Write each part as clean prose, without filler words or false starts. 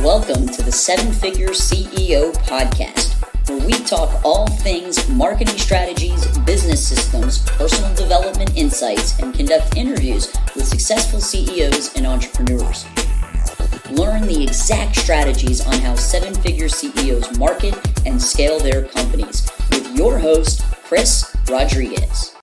Welcome to the Seven Figure CEO podcast, where we talk all things marketing strategies, business systems, personal development insights, and conduct interviews with successful CEOs and entrepreneurs. Learn the exact strategies on how seven-figure CEOs market and scale their companies with your host, Chris Rodriguez.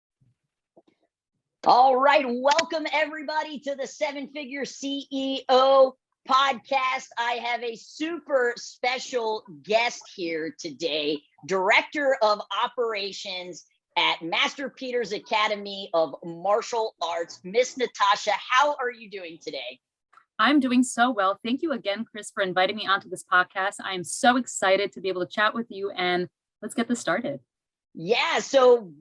All right, welcome everybody to the Seven Figure CEO podcast. I have a super special guest here today, Director of Operations at Master Peters Academy of Martial Arts, Miss Natasha. How are you doing today? I'm doing so well. Thank you again, Chris, for inviting me onto this podcast. I'm so excited to be able to chat with you, and let's get this started. Yeah, so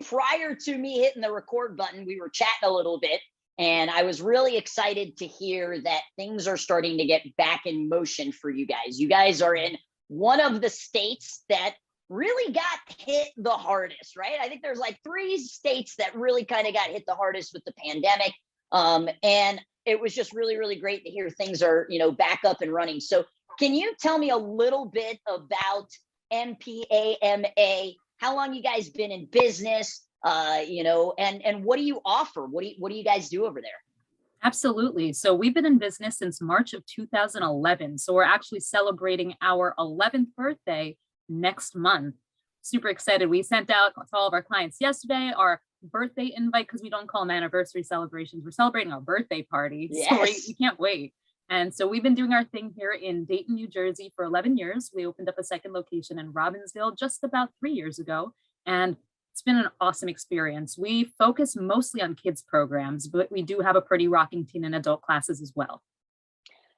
prior to me hitting the record button, we were chatting a little bit, and I was really excited to hear that things are starting to get back in motion for you guys. You guys are in one of the states that really got hit the hardest, right? I think there's like 3 states that really kind of got hit the hardest with the pandemic. And it was just really, really great to hear things are, back up and running. So can you tell me a little bit about MPAMA? How long you guys been in business, and what do you offer? What do you guys do over there? Absolutely. So we've been in business since March of 2011. So we're actually celebrating our 11th birthday next month. Super excited. We sent out to all of our clients yesterday our birthday invite, because we don't call them anniversary celebrations. We're celebrating our birthday party. Yes. So we can't wait. And so we've been doing our thing here in Dayton, New Jersey for 11 years. We opened up a second location in Robbinsville just about 3 years ago. And it's been an awesome experience. We focus mostly on kids programs, but we do have a pretty rocking teen and adult classes as well.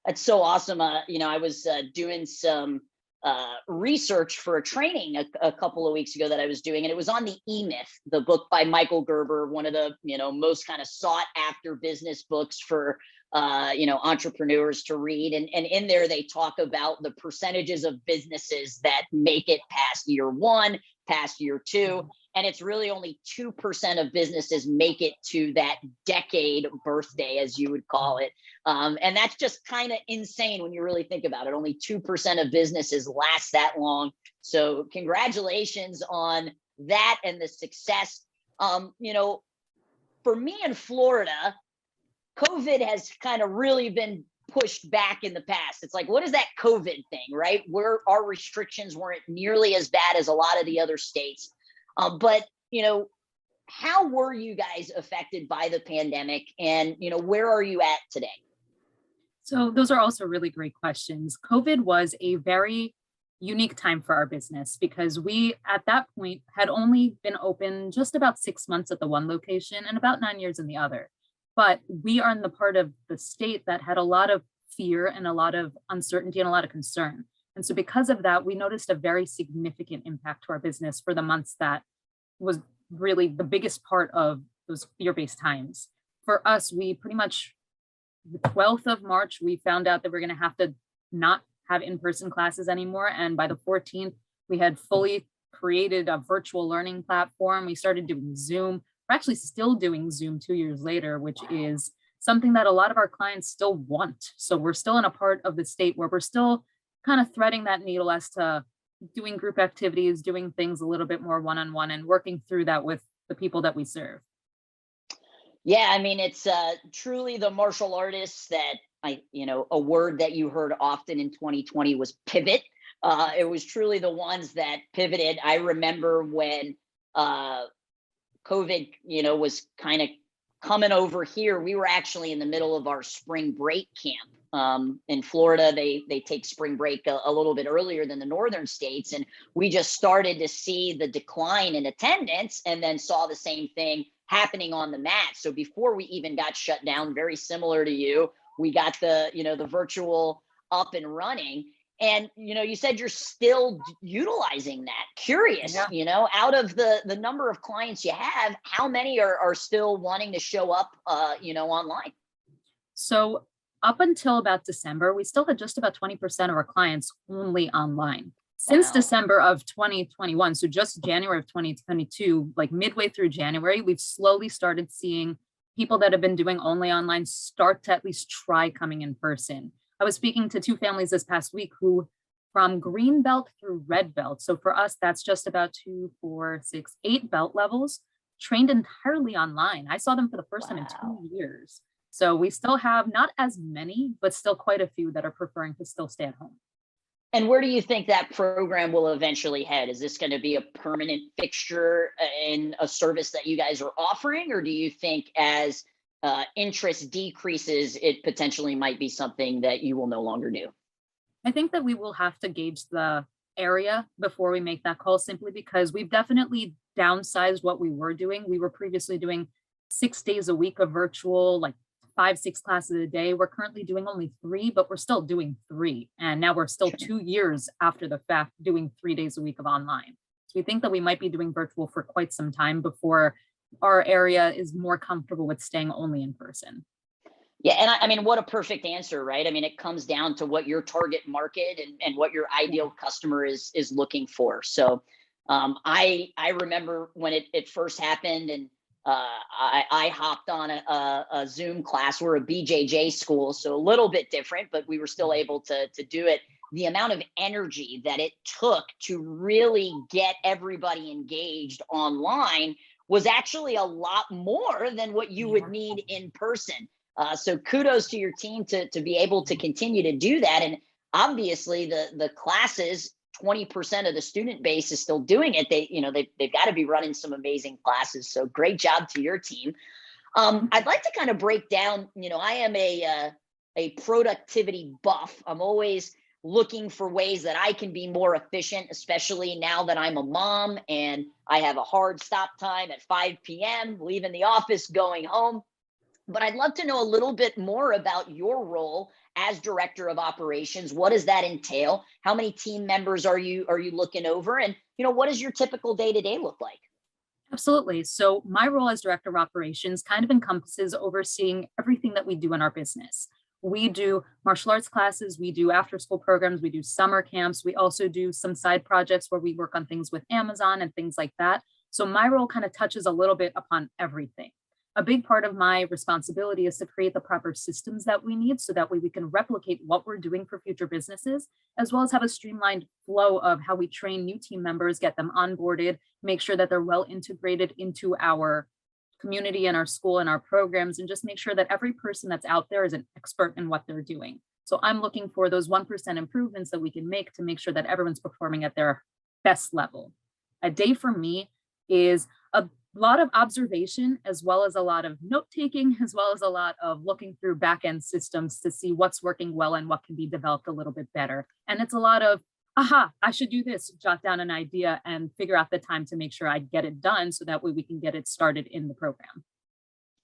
That's so awesome. I was doing some research for a training a couple of weeks ago that I was doing, and it was on the E-Myth, the book by Michael Gerber, one of the most kind of sought after business books for entrepreneurs to read. And in there, they talk about the percentages of businesses that make it past year 1, past year 2. And it's really only 2% of businesses make it to that decade birthday, as you would call it. And that's just kind of insane when you really think about it. Only 2% of businesses last that long. So congratulations on that and the success. For me in Florida, COVID has kind of really been pushed back in the past. It's like, what is that COVID thing, right? Where our restrictions weren't nearly as bad as a lot of the other states. But how were you guys affected by the pandemic, and, where are you at today? So those are also really great questions. COVID was a very unique time for our business because we, at that point, had only been open just about 6 months at the one location and about 9 years in the other. But we are in the part of the state that had a lot of fear and a lot of uncertainty and a lot of concern. And so because of that, we noticed a very significant impact to our business for the months that was really the biggest part of those fear-based times. For us, we pretty much, the 12th of March, we found out that we're going to have to not have in-person classes anymore. And by the 14th, we had fully created a virtual learning platform. We started doing Zoom. We're actually still doing Zoom 2 years later, which is something that a lot of our clients still want. So we're still in a part of the state where we're still kind of threading that needle as to doing group activities, doing things a little bit more one-on-one, and working through that with the people that we serve. Yeah, I mean, it's truly the martial artists that a word that you heard often in 2020 was pivot. It was truly the ones that pivoted. I remember when COVID, was kind of coming over here. We were actually in the middle of our spring break camp. In Florida, they take spring break a little bit earlier than the northern states. And we just started to see the decline in attendance, and then saw the same thing happening on the mat. So before we even got shut down, very similar to you, we got the virtual up and running. And, you said you're still utilizing that. Curious, Yeah. Out of the number of clients you have, how many are still wanting to show up, online? So up until about December, we still had just about 20% of our clients only online. Since December of 2021, so just January of 2022, like midway through January, we've slowly started seeing people that have been doing only online start to at least try coming in person. I was speaking to two families this past week who from green belt through red belt. So for us, that's just about 2, 4, 6, 8 belt levels trained entirely online. I saw them for the first time in Wow. 2 years. So we still have not as many, but still quite a few that are preferring to still stay at home. And where do you think that program will eventually head? Is this going to be a permanent fixture in a service that you guys are offering? Or do you think as interest decreases, it potentially might be something that you will no longer do? I think that we will have to gauge the area before we make that call simply because we've definitely downsized what we were doing. We were previously doing 6 days a week of virtual, like 5, 6 classes a day. We're currently doing only 3, but we're still doing 3. And now we're still Sure. 2 years after the fact doing 3 days a week of online. So we think that we might be doing virtual for quite some time before our area is more comfortable with staying only in person. Yeah, and I mean, what a perfect answer, right? I mean, it comes down to what your target market and what your Yeah. ideal customer is looking for. So, I remember when it first happened, and I hopped on a Zoom class. We're a BJJ school, so a little bit different, but we were still able to do it. The amount of energy that it took to really get everybody engaged online was actually a lot more than what you would Yeah. need in person. So kudos to your team to be able to continue to do that. And obviously the classes, 20% of the student base is still doing it. They've got to be running some amazing classes. So great job to your team. I'd like to kind of break down, I am a productivity buff. I'm always looking for ways that I can be more efficient, especially now that I'm a mom and I have a hard stop time at 5 p.m., leaving the office, going home. But I'd love to know a little bit more about your role as director of operations. What does that entail? How many team members are you looking over? And what does your typical day-to-day look like? Absolutely. So my role as director of operations kind of encompasses overseeing everything that we do in our business. We do martial arts classes, we do after school programs, we do summer camps, we also do some side projects where we work on things with Amazon and things like that. So my role kind of touches a little bit upon everything. A big part of my responsibility is to create the proper systems that we need so that way we can replicate what we're doing for future businesses, as well as have a streamlined flow of how we train new team members, get them onboarded, make sure that they're well integrated into our community and our school and our programs, and just make sure that every person that's out there is an expert in what they're doing. So I'm looking for those 1% improvements that we can make to make sure that everyone's performing at their best level. A day for me is a lot of observation, as well as a lot of note taking, as well as a lot of looking through back end systems to see what's working well and what can be developed a little bit better. And it's a lot of, aha, I should do this, jot down an idea and figure out the time to make sure I get it done so that way we can get it started in the program.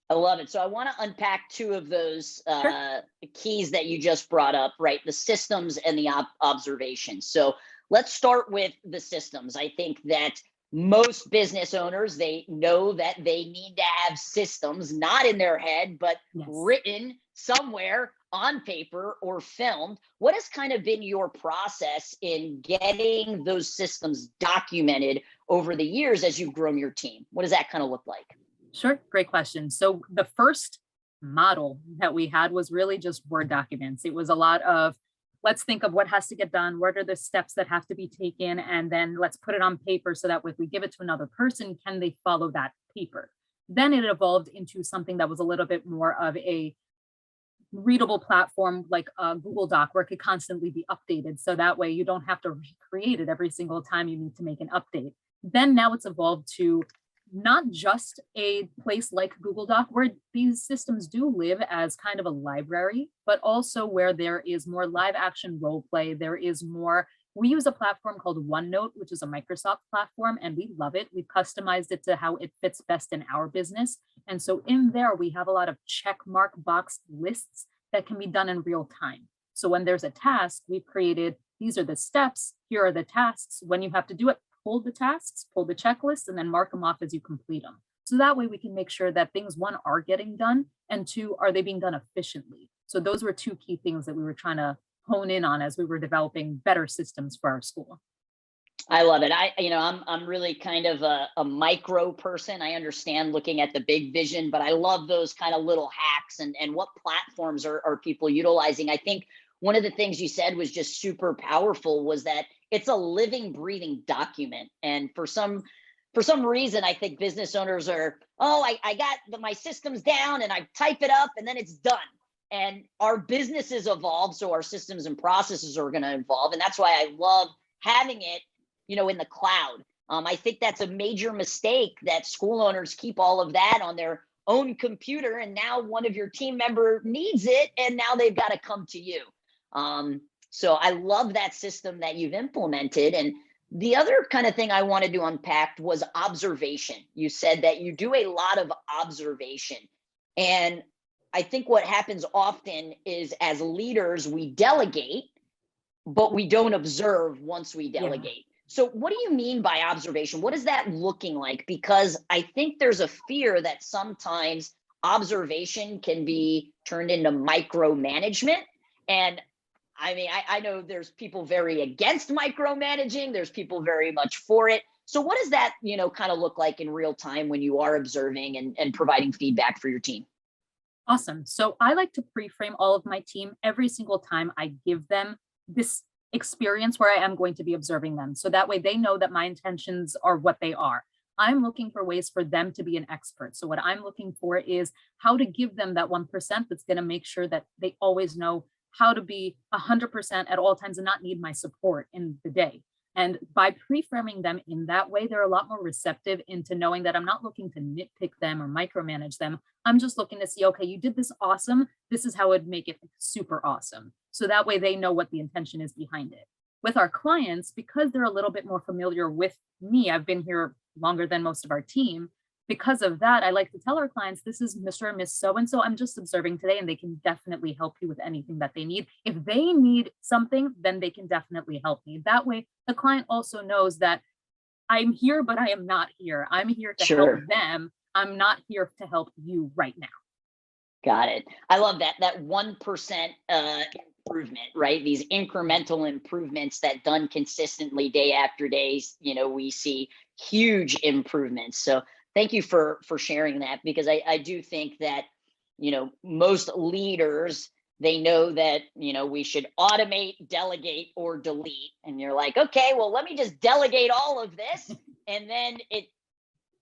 I love it. So I want to unpack two of those Sure. keys that you just brought up, right? The systems and the observations. So let's start with the systems. I think that most business owners, they know that they need to have systems, not in their head, but Yes. written somewhere on paper or filmed. What has kind of been your process in getting those systems documented over the years as you've grown your team? What does that kind of look like? Sure. Great question. So the first model that we had was really just Word documents. It was a lot of let's think of what has to get done, what are the steps that have to be taken, and then let's put it on paper so that if we give it to another person, can they follow that paper? Then it evolved into something that was a little bit more of a readable platform like a Google Doc where it could constantly be updated. So that way you don't have to recreate it every single time you need to make an update. Then now it's evolved to not just a place like Google Doc, where these systems do live as kind of a library, but also where there is more live action role play. There is more. We use a platform called OneNote, which is a Microsoft platform, and we love it. We've customized it to how it fits best in our business. And so in there, we have a lot of check mark box lists that can be done in real time. So when there's a task, we've created, these are the steps, here are the tasks. When you have to do it, pull the tasks, pull the checklist, and then mark them off as you complete them. So that way we can make sure that things, one, are getting done, and two, are they being done efficiently? So those were two key things that we were trying to hone in on as we were developing better systems for our school. I love it. I'm really kind of a micro person. I understand looking at the big vision, but I love those kind of little hacks and what platforms are people utilizing. I think one of the things you said was just super powerful, was that it's a living, breathing document. And for some reason, I think business owners are, oh, I got my systems down and I type it up and then it's done. And our businesses evolve, so our systems and processes are going to evolve. And that's why I love having it, in the cloud. I think that's a major mistake, that school owners keep all of that on their own computer, and now one of your team member needs it, and now they've got to come to you. So I love that system that you've implemented. And the other kind of thing I wanted to unpack was observation. You said that you do a lot of observation. And I think what happens often is, as leaders, we delegate, but we don't observe once we delegate. Yeah. So what do you mean by observation? What is that looking like? Because I think there's a fear that sometimes observation can be turned into micromanagement. And I mean, I know there's people very against micromanaging. There's people very much for it. So what does that, kind of look like in real time when you are observing and providing feedback for your team? Awesome. So I like to pre-frame all of my team every single time I give them this experience where I am going to be observing them. So that way they know that my intentions are what they are. I'm looking for ways for them to be an expert. So what I'm looking for is how to give them that 1% that's going to make sure that they always know how to be 100% at all times and not need my support in the day. And by pre-framing them in that way, they're a lot more receptive into knowing that I'm not looking to nitpick them or micromanage them. I'm just looking to see, okay, you did this awesome. This is how I'd make it super awesome. So that way they know what the intention is behind it. With our clients, because they're a little bit more familiar with me, I've been here longer than most of our team. Because of that, I like to tell our clients, this is Mr. and Miss So-and-so. I'm just observing today, and they can definitely help you with anything that they need. If they need something, then they can definitely help me. That way, the client also knows that I'm here, but I am not here. I'm here to help them. I'm not here to help you right now. Got it. I love that 1% improvement, right? These incremental improvements that done consistently day after day, we see huge improvements. So thank you for sharing that, because I do think that, most leaders, they know that, we should automate, delegate, or delete. And you're like, okay, well, let me just delegate all of this. And then it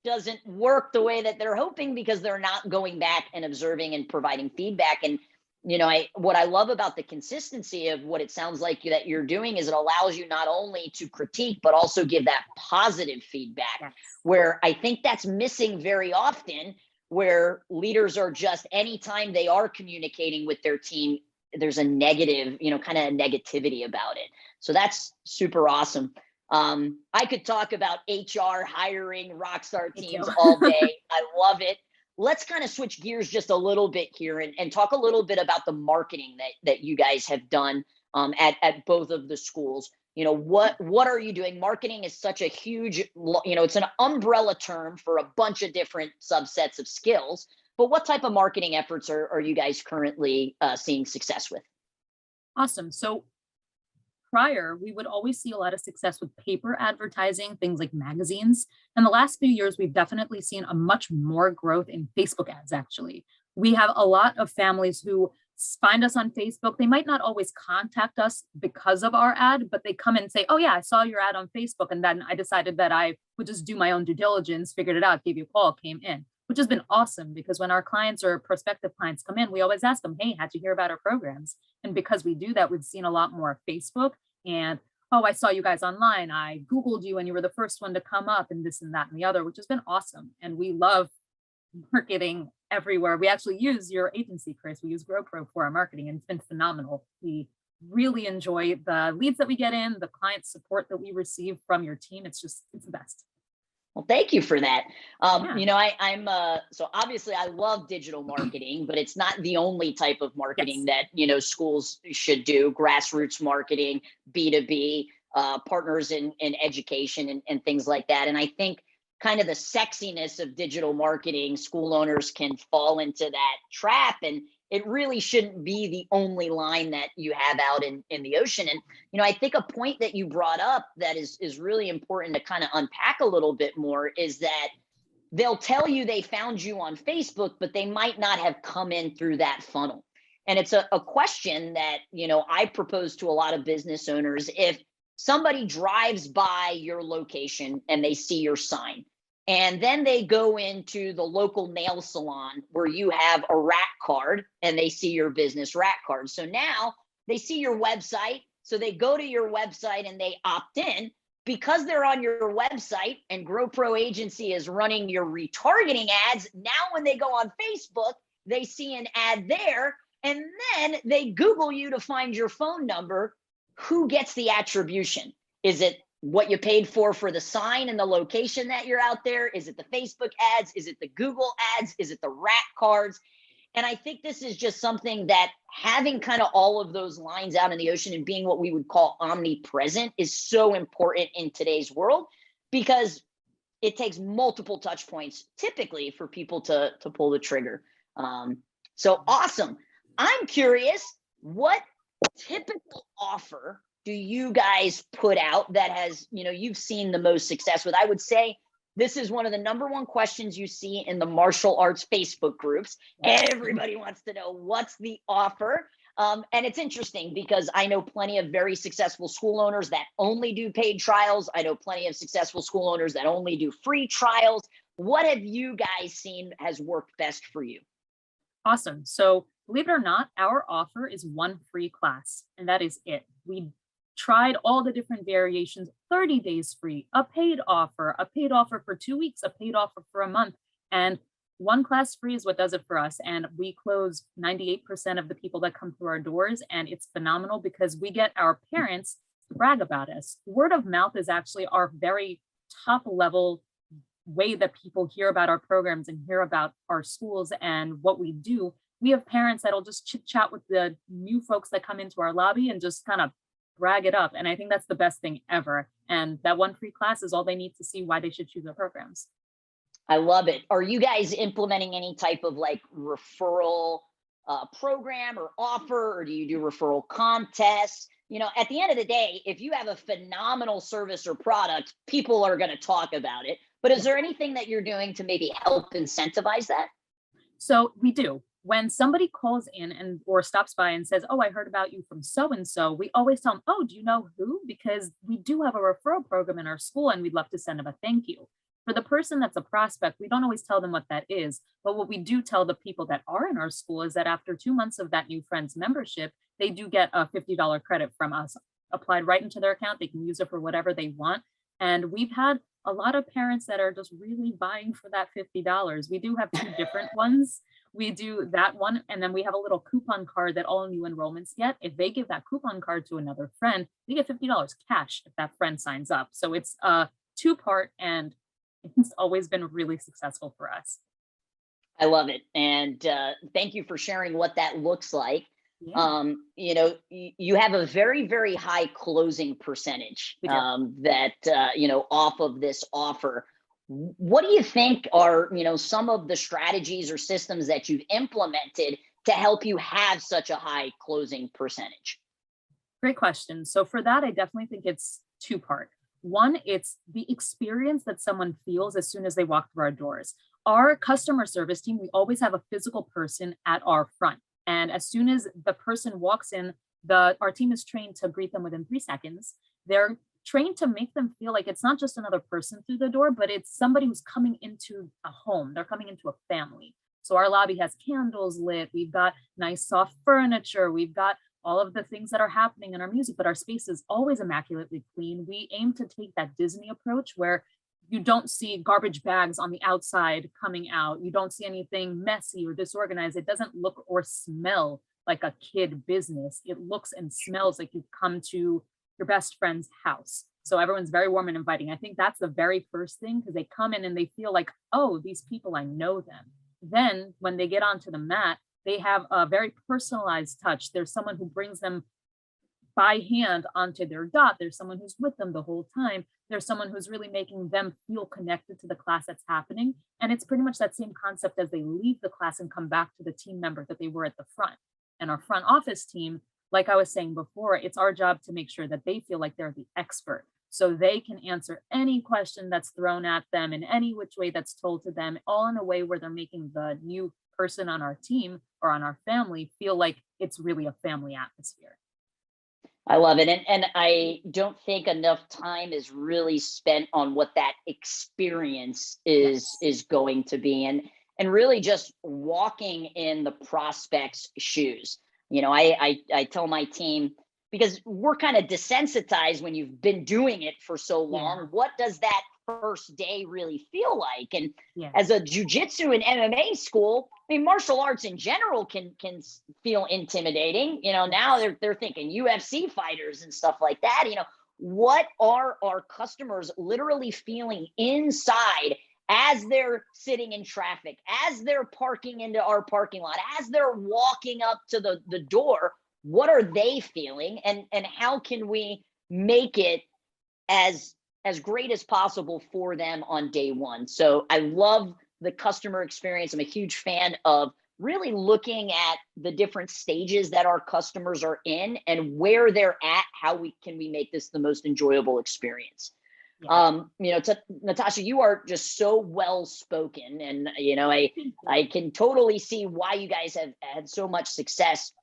doesn't work the way that they're hoping, because they're not going back and observing and providing feedback. And, what I love about the consistency of what it sounds like that you're doing is it allows you not only to critique, but also give that positive feedback. Yes. Where I think that's missing very often, where leaders are just, anytime they are communicating with their team, there's a negative, kind of negativity about it. So that's super awesome. I could talk about HR, hiring, rockstar teams all day. I love it. Let's kind of switch gears just a little bit here and talk a little bit about the marketing that you guys have done at both of the schools. What are you doing? Marketing is such a huge, it's an umbrella term for a bunch of different subsets of skills. But what type of marketing efforts are you guys currently seeing success with? Awesome. So prior, we would always see a lot of success with paper advertising, things like magazines. In the last few years, we've definitely seen a much more growth in Facebook ads, actually. We have a lot of families who find us on Facebook. They might not always contact us because of our ad, but they come and say, oh yeah, I saw your ad on Facebook. And then I decided that I would just do my own due diligence, figured it out, gave you a call, came in, which has been awesome, because when our clients or prospective clients come in, we always ask them, hey, how'd you hear about our programs? And because we do that, we've seen a lot more Facebook and, oh, I saw you guys online. I Googled you and you were the first one to come up, and this and that and the other, which has been awesome. And we love marketing everywhere. We actually use your agency, Chris. We use GrowPro for our marketing, and it's been phenomenal. We really enjoy the leads that we get in, the client support that we receive from your team. It's the best. Well, thank you for that. I'm so obviously I love digital marketing, but it's not the only type of marketing that, schools should do. Grassroots marketing, B2B, partners in education and things like that. And I think kind of the sexiness of digital marketing, school owners can fall into that trap, and it really shouldn't be the only line that you have out in the ocean. And, I think a point that you brought up that is really important to kind of unpack a little bit more is that they'll tell you they found you on Facebook, but they might not have come in through that funnel. And it's a question that, I propose to a lot of business owners. If somebody drives by your location and they see your sign, and then they go into the local nail salon where you have a rack card and they see your business rack card. So now they see your website. So they go to your website and they opt in because they're on your website and GrowPro Agency is running your retargeting ads. Now, when they go on Facebook, they see an ad there and then they Google you to find your phone number. Who gets the attribution? Is it what you paid for the sign and the location that you're out there? Is it the Facebook ads? Is it the Google ads? Is it the rack cards? And I think this is just something that having kind of all of those lines out in the ocean and being what we would call omnipresent is so important in today's world, because it takes multiple touch points typically for people to pull the trigger. So awesome. I'm curious, what typical offer do you guys put out that has, you've seen the most success with? I would say this is one of the number one questions you see in the martial arts Facebook groups. Everybody wants to know, what's the offer? And it's interesting because I know plenty of very successful school owners that only do paid trials. I know plenty of successful school owners that only do free trials. What have you guys seen has worked best for you? Awesome. So believe it or not, our offer is one free class, and that is it. We tried all the different variations: 30 days free, a paid offer for 2 weeks, a paid offer for a month, and one class free is what does it for us. And we close 98% of the people that come through our doors, and it's phenomenal because we get our parents to brag about us. Word of mouth is actually our very top level way that people hear about our programs and hear about our schools and what we do. We have parents that'll just chit chat with the new folks that come into our lobby and just kind of brag it up. And I think that's the best thing ever. And that one free class is all they need to see why they should choose our programs. I love it. Are you guys implementing any type of like referral program or offer, or do you do referral contests? At the end of the day, if you have a phenomenal service or product, people are going to talk about it. But is there anything that you're doing to maybe help incentivize that? So we do. When somebody calls in or stops by and says, "Oh, I heard about you from so-and-so," we always tell them, "Oh, do you know who?" Because we do have a referral program in our school and we'd love to send them a thank you. For the person that's a prospect, we don't always tell them what that is. But what we do tell the people that are in our school is that after 2 months of that new friend's membership, they do get a $50 credit from us applied right into their account. They can use it for whatever they want. And we've had a lot of parents that are just really vying for that $50. We do have 2 different ones. We do that one, and then we have a little coupon card that all new enrollments get. If they give that coupon card to another friend, they get $50 cash if that friend signs up. So it's a 2-part, and it's always been really successful for us. I love it. And thank you for sharing what that looks like. Yeah. You have a very, very high closing percentage off of this offer. What do you think are, some of the strategies or systems that you've implemented to help you have such a high closing percentage? Great question. So for that, I definitely think it's 2-part. One, it's the experience that someone feels as soon as they walk through our doors. Our customer service team, we always have a physical person at our front. And as soon as the person walks in, our team is trained to greet them within 3 seconds. They're trained to make them feel like it's not just another person through the door, but it's somebody who's coming into a home. They're coming into a family. So our lobby has candles lit. We've got nice soft furniture. We've got all of the things that are happening in our music, but our space is always immaculately clean. We aim to take that Disney approach where you don't see garbage bags on the outside coming out. You don't see anything messy or disorganized. It doesn't look or smell like a kid business. It looks and smells like you've come to your best friend's house. So everyone's very warm and inviting. I think that's the very first thing, because they come in and they feel like, oh, these people, I know them. Then when they get onto the mat, they have a very personalized touch. There's someone who brings them by hand onto their dot. There's someone who's with them the whole time. There's someone who's really making them feel connected to the class that's happening. And it's pretty much that same concept as they leave the class and come back to the team member that they were at the front. And our front office team, like I was saying before, it's our job to make sure that they feel like they're the expert. So they can answer any question that's thrown at them in any which way that's told to them, all in a way where they're making the new person on our team or on our family feel like it's really a family atmosphere. I love it. And I don't think enough time is really spent on what that experience Yes. is going to be. And really just walking in the prospect's shoes. I tell my team, because we're kind of desensitized when you've been doing it for so Yeah. long, what does that first day really feel like? And Yeah. as a jujitsu and MMA school, I mean, martial arts in general can feel intimidating. Now Yes. they're thinking UFC fighters and stuff like that. What are our customers literally feeling inside as they're sitting in traffic, as they're parking into our parking lot, as they're walking up to the door? What are they feeling, and how can we make it as great as possible for them on day one? So I love the customer experience. I'm a huge fan of really looking at the different stages that our customers are in and where they're at. How we make this the most enjoyable experience? Yeah. Natasha, you are just so well spoken, and I can totally see why you guys have had so much success.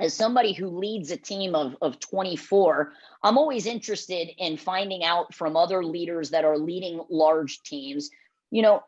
As somebody who leads a team of 24, I'm always interested in finding out from other leaders that are leading large teams,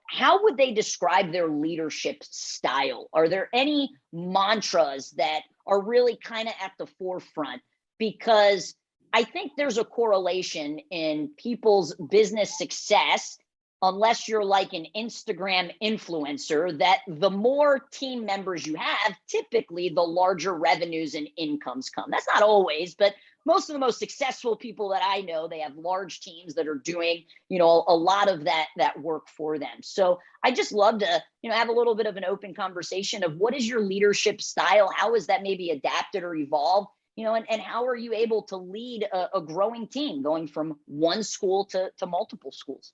how would they describe their leadership style? Are there any mantras that are really kind of at the forefront? Because I think there's a correlation in people's business success, unless you're like an Instagram influencer, that the more team members you have, typically the larger revenues and incomes come. That's not always, but most of the most successful people that I know, they have large teams that are doing, a lot of that work for them. So I just love to, have a little bit of an open conversation of what is your leadership style? How is that maybe adapted or evolved? And how are you able to lead a growing team going from one school to multiple schools?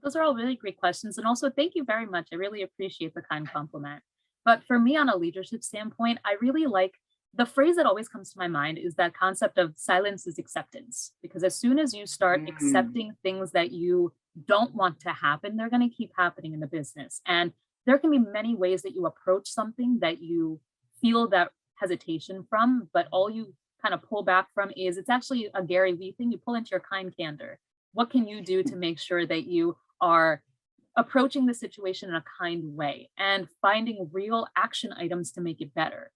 Those are all really great questions. And also, thank you very much. I really appreciate the kind compliment. But for me, on a leadership standpoint, I really like the phrase that always comes to my mind is that concept of silence is acceptance. Because as soon as you start Mm. accepting things that you don't want to happen, they're going to keep happening in the business. And there can be many ways that you approach something that you feel that hesitation from, but all you kind of pull back from is it's actually a Gary Vee thing. You pull into your kind candor. What can you do to make sure that you are approaching the situation in a kind way and finding real action items to make it better?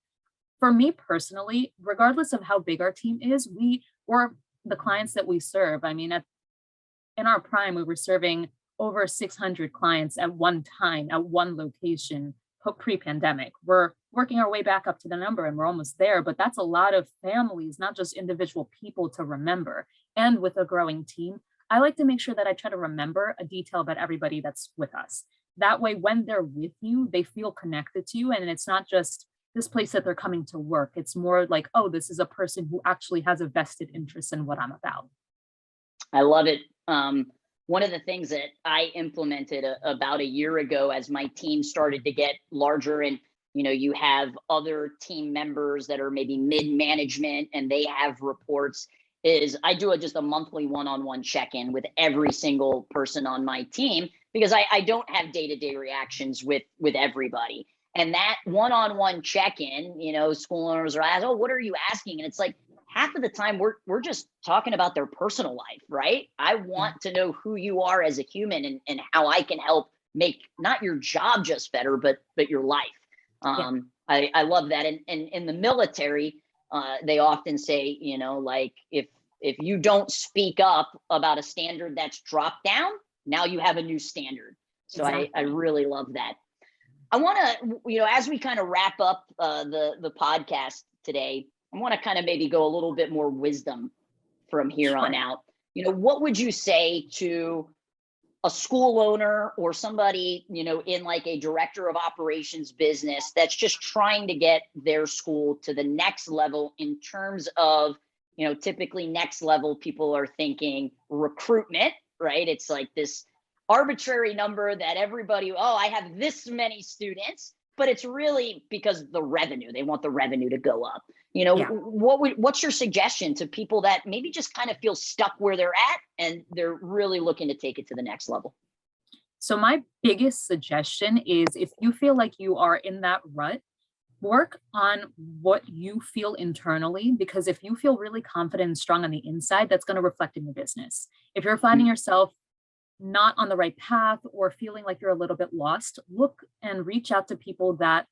For me personally, regardless of how big our team is, we or the clients that we serve, I mean, in our prime, we were serving over 600 clients at one time at one location pre-pandemic. We're working our way back up to the number and we're almost there, but that's a lot of families, not just individual people to remember. And with a growing team, I like to make sure that I try to remember a detail about everybody that's with us. That way, when they're with you, they feel connected to you. And it's not just this place that they're coming to work. It's more like, oh, this is a person who actually has a vested interest in what I'm about. I love it. One of the things that I implemented about a year ago, as my team started to get larger, and you have other team members that are maybe mid-management and they have reports, is I do just a monthly one-on-one check-in with every single person on my team, because I don't have day-to-day reactions with everybody. And that one-on-one check-in, school owners are asked, oh, what are you asking? And it's like, half of the time we're just talking about their personal life, right? I Yeah. want to know who you are as a human, and how I can help make not your job just better, but your life. Yeah. I love that. And in the military, they often say, like, if you don't speak up about a standard that's dropped down, now you have a new standard. So I Exactly. really love that. I want to, as we kind of wrap up the podcast today, I want to kind of maybe go a little bit more wisdom from here on Sure. out. What would you say to a school owner or somebody, in like a director of operations business that's just trying to get their school to the next level in terms of, typically next level, people are thinking recruitment, right? It's like this arbitrary number that everybody, oh, I have this many students, but it's really because the revenue, they want the revenue to go up. Yeah. What's your suggestion to people that maybe just kind of feel stuck where they're at and they're really looking to take it to the next level? So my biggest suggestion is if you feel like you are in that rut, work on what you feel internally, because if you feel really confident and strong on the inside, that's going to reflect in your business. If you're finding yourself not on the right path or feeling like you're a little bit lost, look and reach out to people that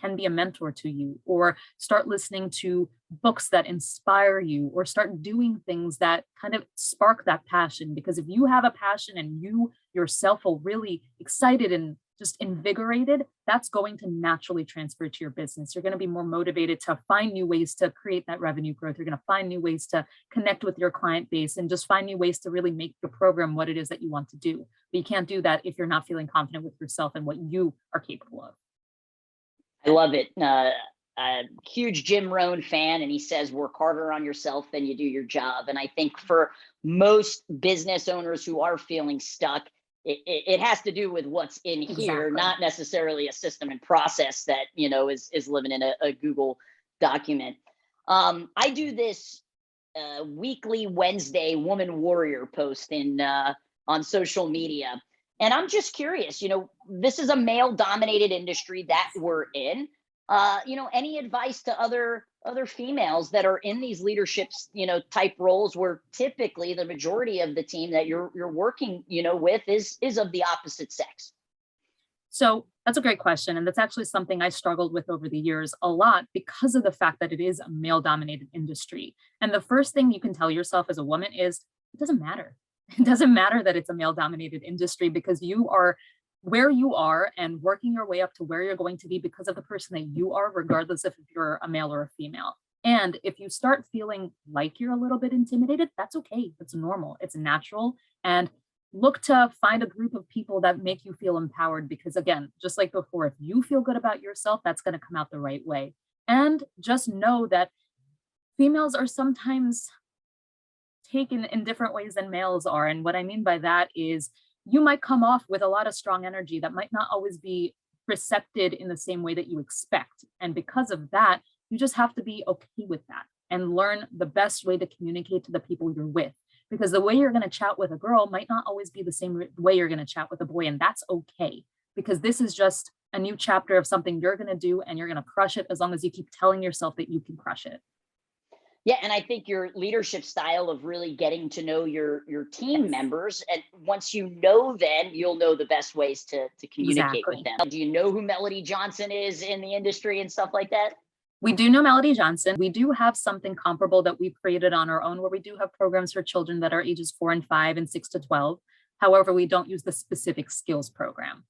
can be a mentor to you, or start listening to books that inspire you, or start doing things that kind of spark that passion. Because if you have a passion and you yourself feel really excited and just invigorated, that's going to naturally transfer to your business. You're going to be more motivated to find new ways to create that revenue growth. You're going to find new ways to connect with your client base and just find new ways to really make your program what it is that you want to do. But you can't do that if you're not feeling confident with yourself and what you are capable of. I love it. A huge Jim Rohn fan, and he says, work harder on yourself than you do your job. And I think for most business owners who are feeling stuck, it has to do with what's in here, not necessarily a system and process that, is living in a Google document. I do this weekly Wednesday Woman Warrior post on social media. And I'm just curious, this is a male dominated industry that we're in. Any advice to other females that are in these leaderships, type roles where typically the majority of the team that you're working, with is of the opposite sex? So that's a great question. And that's actually something I struggled with over the years a lot because of the fact that it is a male dominated industry. And the first thing you can tell yourself as a woman is it doesn't matter. It doesn't matter that it's a male dominated industry, because you are where you are and working your way up to where you're going to be because of the person that you are, regardless if you're a male or a female. And if you start feeling like you're a little bit intimidated, that's okay. That's normal. It's natural. And look to find a group of people that make you feel empowered, because again, just like before, if you feel good about yourself, that's going to come out the right way. And just know that females are sometimes taken in different ways than males are. And what I mean by that is you might come off with a lot of strong energy that might not always be recepted in the same way that you expect. And because of that, you just have to be okay with that and learn the best way to communicate to the people you're with. Because the way you're going to chat with a girl might not always be the same way you're going to chat with a boy. And that's okay, because this is just a new chapter of something you're going to do, and you're going to crush it as long as you keep telling yourself that you can crush it. Yeah, and I think your leadership style of really getting to know your team members, and once you know them, you'll know the best ways to communicate with them. Do you know who Melody Johnson is in the industry and stuff like that? We do know Melody Johnson. We do have something comparable that we've created on our own, where we do have programs for children that are ages 4 and 5 and 6 to 12. However, we don't use the specific skills program.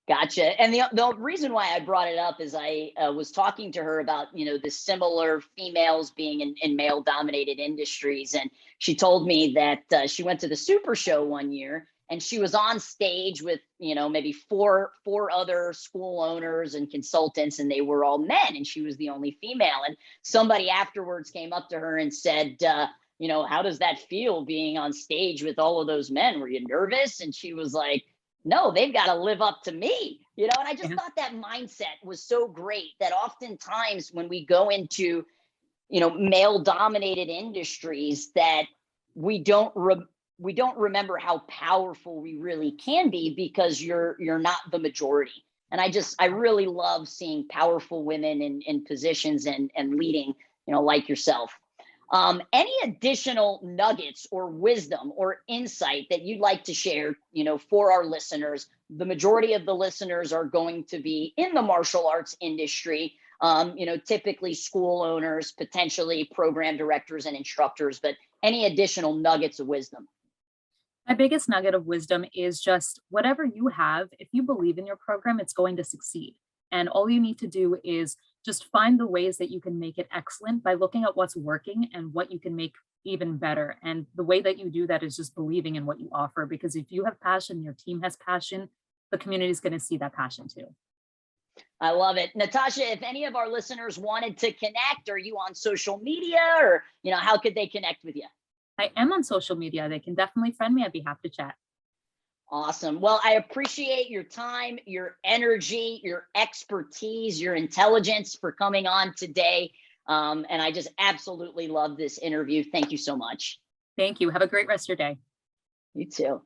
Gotcha. And the reason why I brought it up is I was talking to her about, the similar females being in male dominated industries. And she told me that she went to the Super Show one year and she was on stage with, maybe four other school owners and consultants, and they were all men and she was the only female. And somebody afterwards came up to her and said, how does that feel being on stage with all of those men? Were you nervous? And she was like, no, they've got to live up to me, and I just thought that mindset was so great, that oftentimes when we go into, male dominated industries, that we don't remember how powerful we really can be, because you're not the majority. And I really love seeing powerful women in positions and leading, like yourself. Any additional nuggets or wisdom or insight that you'd like to share, for our listeners? The majority of the listeners are going to be in the martial arts industry, typically school owners, potentially program directors and instructors, but any additional nuggets of wisdom? My biggest nugget of wisdom is just whatever you have, if you believe in your program, it's going to succeed. And all you need to do is just find the ways that you can make it excellent by looking at what's working and what you can make even better. And the way that you do that is just believing in what you offer, because if you have passion, your team has passion, the community is going to see that passion too. I love it. Natasha, if any of our listeners wanted to connect, are you on social media, or, how could they connect with you? I am on social media. They can definitely friend me. I'd be happy to chat. Awesome. Well, I appreciate your time, your energy, your expertise, your intelligence for coming on today. And I just absolutely love this interview. Thank you so much. Thank you. Have a great rest of your day. You too.